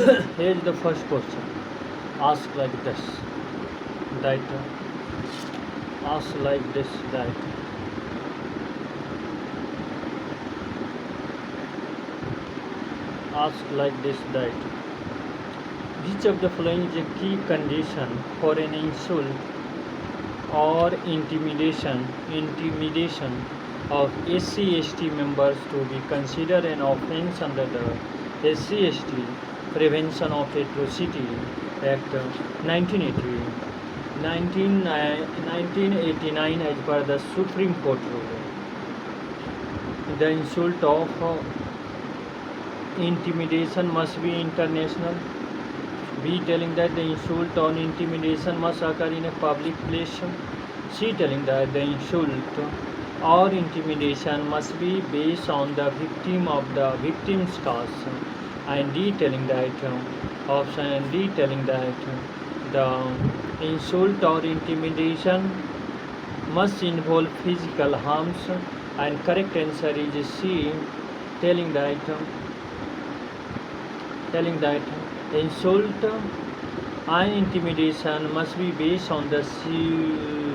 Here is the first question. Ask like this. That ask like this. That ask like this. That which of the following is a key condition for an insult or intimidation of SC/ST members to be considered an offence under the SC/ST Prevention of Atrocity Act 1980, 1989 as per the Supreme Court ruling. The insult of intimidation must be international. B telling that the insult or intimidation must occur in a public place. C telling that the insult or intimidation must be based on the victim of the victim's cause. And D telling that option D telling that the insult or intimidation must involve physical harms. And correct answer is C, telling that insult and intimidation must be based on the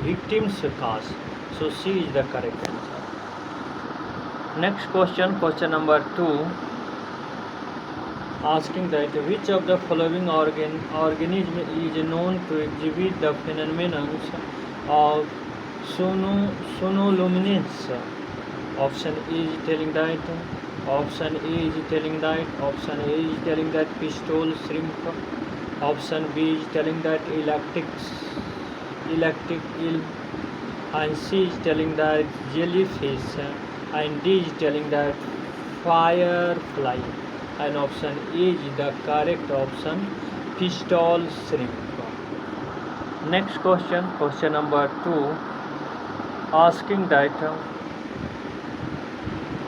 victim's cause. So C is the correct answer. Next question, question number 2, asking that which of the following organism is known to exhibit the phenomenon of sonoluminescence. Option A is telling that, option A is telling that, option A is telling that pistol shrimp, option B is telling that electric eel, and C is telling that jellyfish, and D is telling that firefly, and option A is the correct option, pistol shrimp. Next question, question number 2, asking that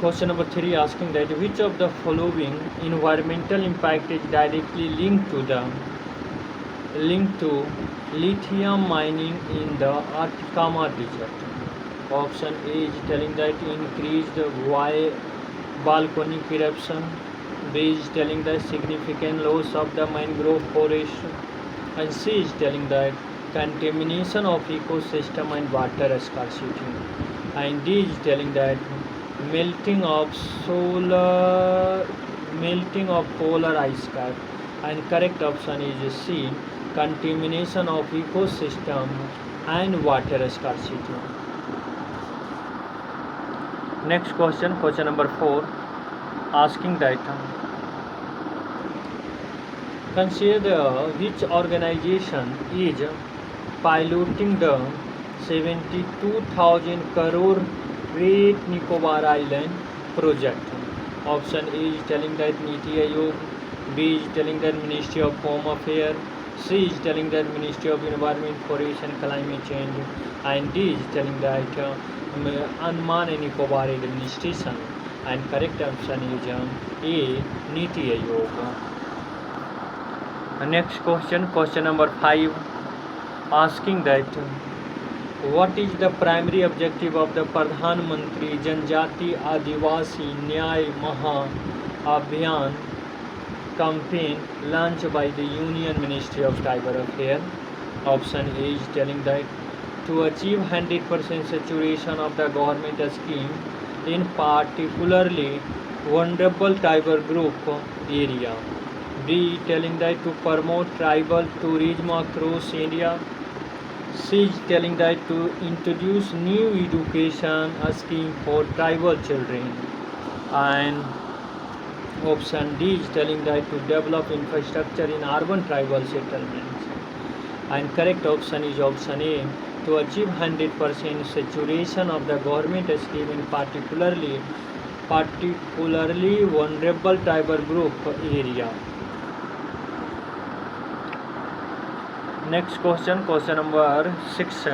question number 3, asking that which of the following environmental impact is directly linked to lithium mining in the Atacama Desert. Option A is telling that increased volcanic eruption. B is telling that significant loss of the mangrove forest, and C is telling that contamination of ecosystem and water scarcity, and D is telling that melting of polar ice cap. And correct option is C, contamination of ecosystem and water scarcity. Next question, question number 4, asking that consider which organization is piloting the 72,000 crore Great Nicobar Island project. Option A is telling that Niti Aayog, B is telling that Ministry of Home Affairs, C is telling that Ministry of Environment, Forest and Climate Change, and D is telling that Andaman and Nicobar Administration. And correct option is A, Niti Aayog. Next question, question number 5, asking that what is the primary objective of the Pradhan Mantri Janjati Adivasi Nyay Maha Abhiyan campaign launched by the Union Ministry of Tribal Affairs? Option A is telling that to achieve 100% saturation of the government scheme in particularly vulnerable tribal group area. B telling that to promote tribal tourism across India. C is telling that to introduce new education scheme for tribal children, and option D is telling that to develop infrastructure in urban tribal settlements. And correct option is option A, to achieve 100% saturation of the government scheme in particularly vulnerable tribal group area. Next question, question number 6,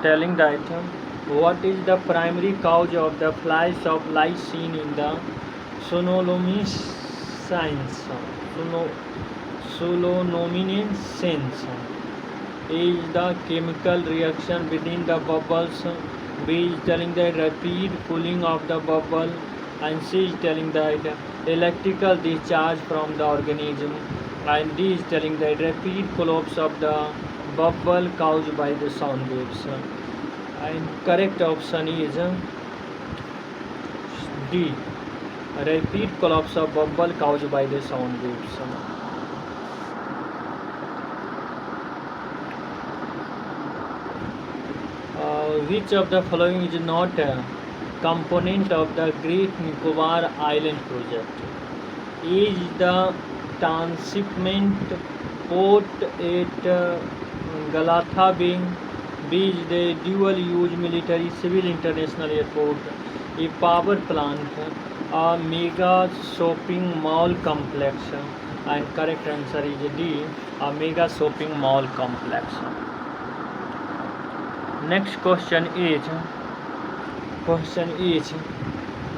telling that what is the primary cause of the flash of light seen in the sonoluminescence? A is the chemical reaction within the bubbles. B is telling the rapid cooling of the bubble. and C is telling that electrical discharge from the organism, and D is telling that rapid collapse of the bubble caused by the sound waves. And correct option is D, rapid collapse of bubble caused by the sound waves. Which of the following is not a component of the Great Nicobar Island project? Is the transshipment port at Galatha Bay? B is the dual-use military civil international airport, a power plant, a mega shopping mall complex, and correct answer is D, a mega shopping mall complex. Next question is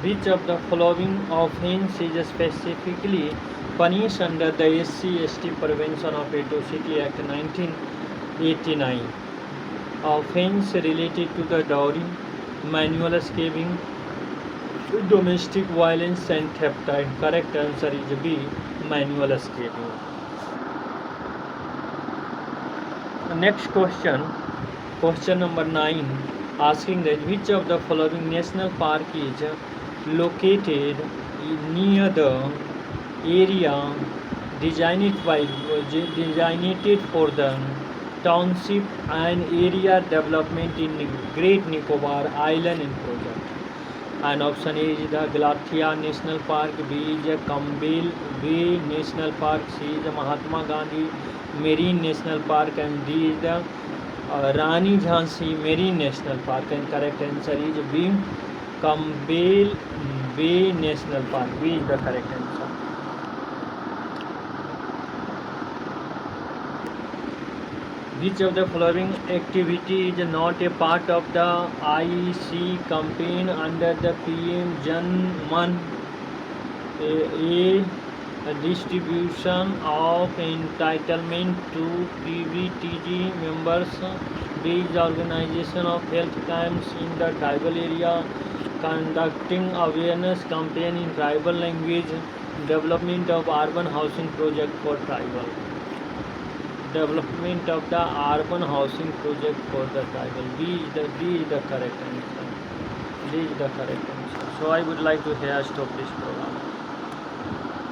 which of the following offence is specifically punished under the SC/ST Prevention of Atrocity Act 1989? Offence related to the dowry, manual escaping, domestic violence and theft. And correct answer is B, manual escaping. Next question number 9, asking that which of the following national park is located near the area designated for the township and area development in Great Nicobar Island project? And option A is the Galathea National Park, B is the Campbell Bay National Park, C is the Mahatma Gandhi Marine National Park, and D is the Rani Jhansi Marine National Park. And correct answer is B, Campbell Bay National Park. B is the correct answer. Which of the following activity is not a part of the IC campaign under the PM Jan Man? A distribution of entitlement to PVTG members. B is organization of health camps in the tribal area, conducting awareness campaign in tribal language, development of urban housing project for tribal. Development of the urban housing project for the tribal. D is the correct answer. D is the correct answer. So I would like to here stop this program.